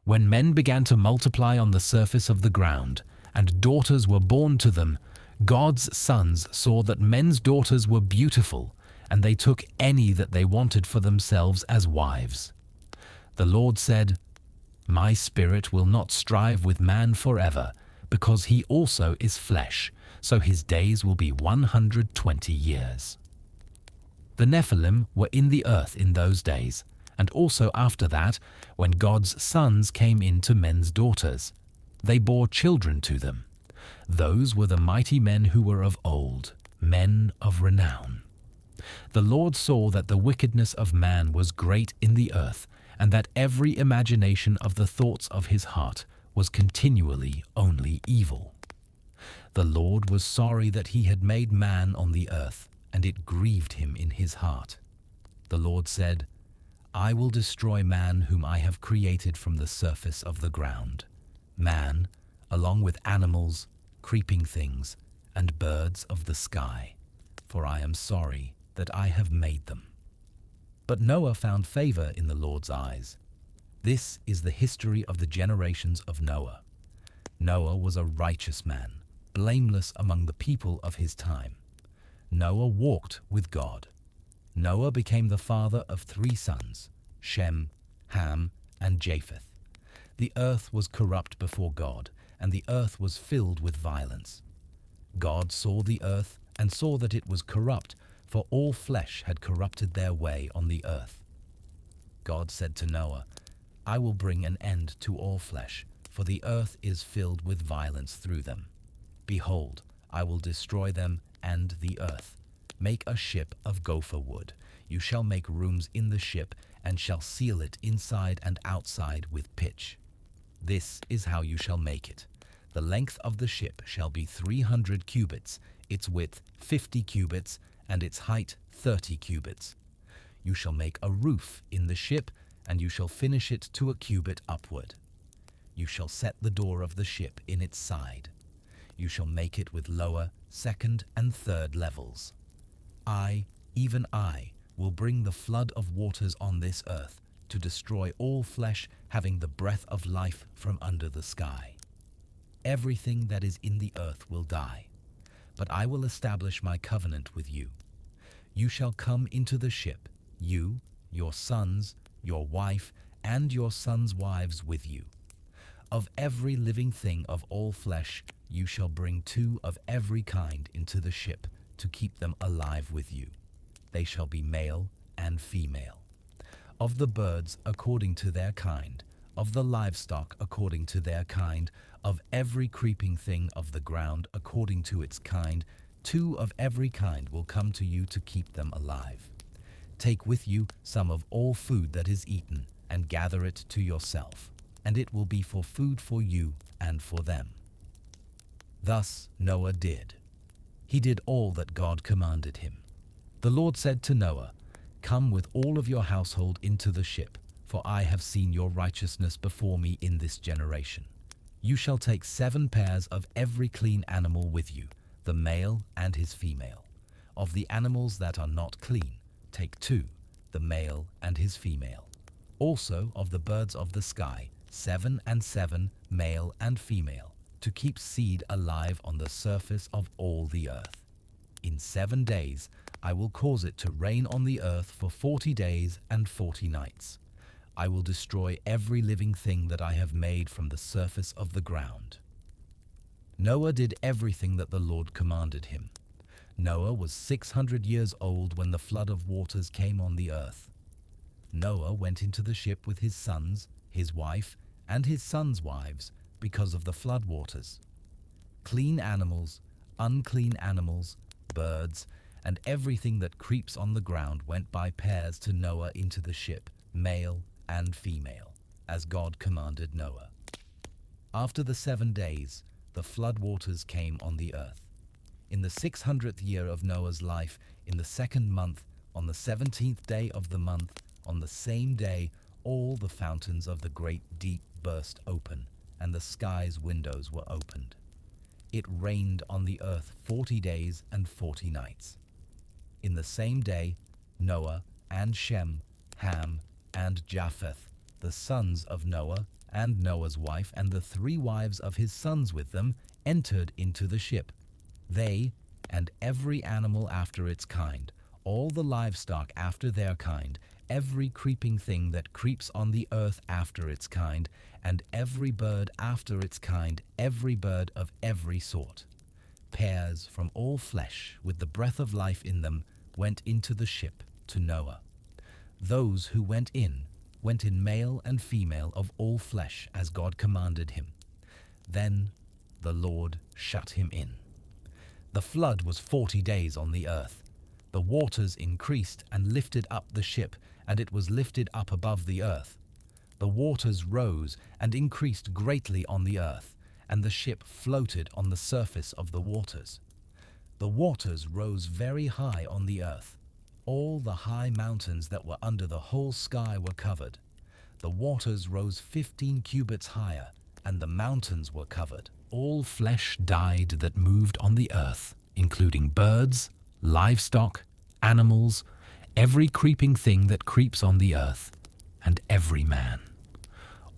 When men began to multiply on the surface of the ground, and daughters were born to them, God's sons saw that men's daughters were beautiful, and they took any that they wanted for themselves as wives. The Lord said, "My spirit will not strive with man forever, because he also is flesh, so his days will be 120 years." The Nephilim were in the earth in those days, and also after that, when God's sons came in to men's daughters. They bore children to them. Those were the mighty men who were of old, men of renown. The Lord saw that the wickedness of man was great in the earth, and that every imagination of the thoughts of his heart was continually only evil. The Lord was sorry that he had made man on the earth, and it grieved him in his heart. The Lord said, "I will destroy man whom I have created from the surface of the ground, man, along with animals, creeping things, and birds of the sky, for I am sorry that I have made them." But Noah found favor in the Lord's eyes. This is the history of the generations of Noah. Noah was a righteous man, blameless among the people of his time. Noah walked with God. Noah became the father of 3 sons, Shem, Ham, and Japheth. The earth was corrupt before God, and the earth was filled with violence. God saw the earth and saw that it was corrupt, for all flesh had corrupted their way on the earth. God said to Noah, "I will bring an end to all flesh, for the earth is filled with violence through them. Behold, I will destroy them and the earth. Make a ship of gopher wood. You shall make rooms in the ship, and shall seal it inside and outside with pitch. This is how you shall make it. The length of the ship shall be 300 cubits, its width 50 cubits, and its height 30 cubits. You shall make a roof in the ship, and you shall finish it to a cubit upward. You shall set the door of the ship in its side. You shall make it with lower, second, and third levels. I, even I, will bring the flood of waters on this earth to destroy all flesh having the breath of life from under the sky. Everything that is in the earth will die, but I will establish my covenant with you. You shall come into the ship, you, your sons, your wife, and your sons' wives with you. Of every living thing of all flesh, you shall bring 2 of every kind into the ship to keep them alive with you. They shall be male and female. Of the birds according to their kind, of the livestock according to their kind, of every creeping thing of the ground according to its kind, 2 of every kind will come to you to keep them alive. Take with you some of all food that is eaten, and gather it to yourself, and it will be for food for you and for them. Thus Noah did. He did all that God commanded him. The Lord said to Noah, "Come with all of your household into the ship, for I have seen your righteousness before me in this generation. You shall take 7 pairs of every clean animal with you, the male and his female. Of the animals that are not clean, take 2, the male and his female. Also of the birds of the sky, 7 and 7, male and female, to keep seed alive on the surface of all the earth. In 7 days I will cause it to rain on the earth for 40 days and 40 nights. I will destroy every living thing that I have made from the surface of the ground." Noah did everything that the Lord commanded him. Noah was 600 years old when the flood of waters came on the earth. Noah went into the ship with his sons, his wife, and his sons' wives because of the flood waters. Clean animals, unclean animals, birds, and everything that creeps on the ground went by pairs to Noah into the ship, male and female, as God commanded Noah. After the 7 days, the flood waters came on the earth. In the 600th year of Noah's life, in the 2nd month, on the 17th day of the month, on the same day, all the fountains of the great deep burst open, and the sky's windows were opened. It rained on the earth 40 days and 40 nights. In the same day, Noah and Shem, Ham, and Japheth The sons of Noah and Noah's wife and the 3 wives of his sons with them entered into the ship. They and every animal after its kind, all the livestock after their kind, every creeping thing that creeps on the earth after its kind, and every bird after its kind, every bird of every sort. Pairs from all flesh with the breath of life in them went into the ship to Noah. Those who went in male and female of all flesh as God commanded him. Then the Lord shut him in. The flood was 40 days on the earth. The waters increased and lifted up the ship, and it was lifted up above the earth. The waters rose and increased greatly on the earth, and the ship floated on the surface of the waters. The waters rose very high on the earth. All the high mountains that were under the whole sky were covered. The waters rose 15 cubits higher, and the mountains were covered. All flesh died that moved on the earth, including birds, livestock, animals, every creeping thing that creeps on the earth, and every man.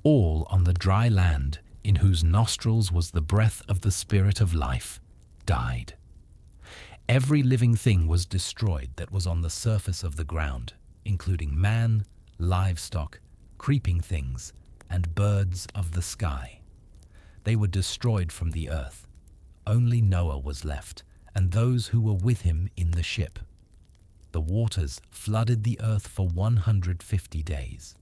All on the dry land, in whose nostrils was the breath of the Spirit of life, died. Every living thing was destroyed that was on the surface of the ground, including man, livestock, creeping things, and birds of the sky. They were destroyed from the earth. Only Noah was left, and those who were with him in the ship. The waters flooded the earth for 150 days.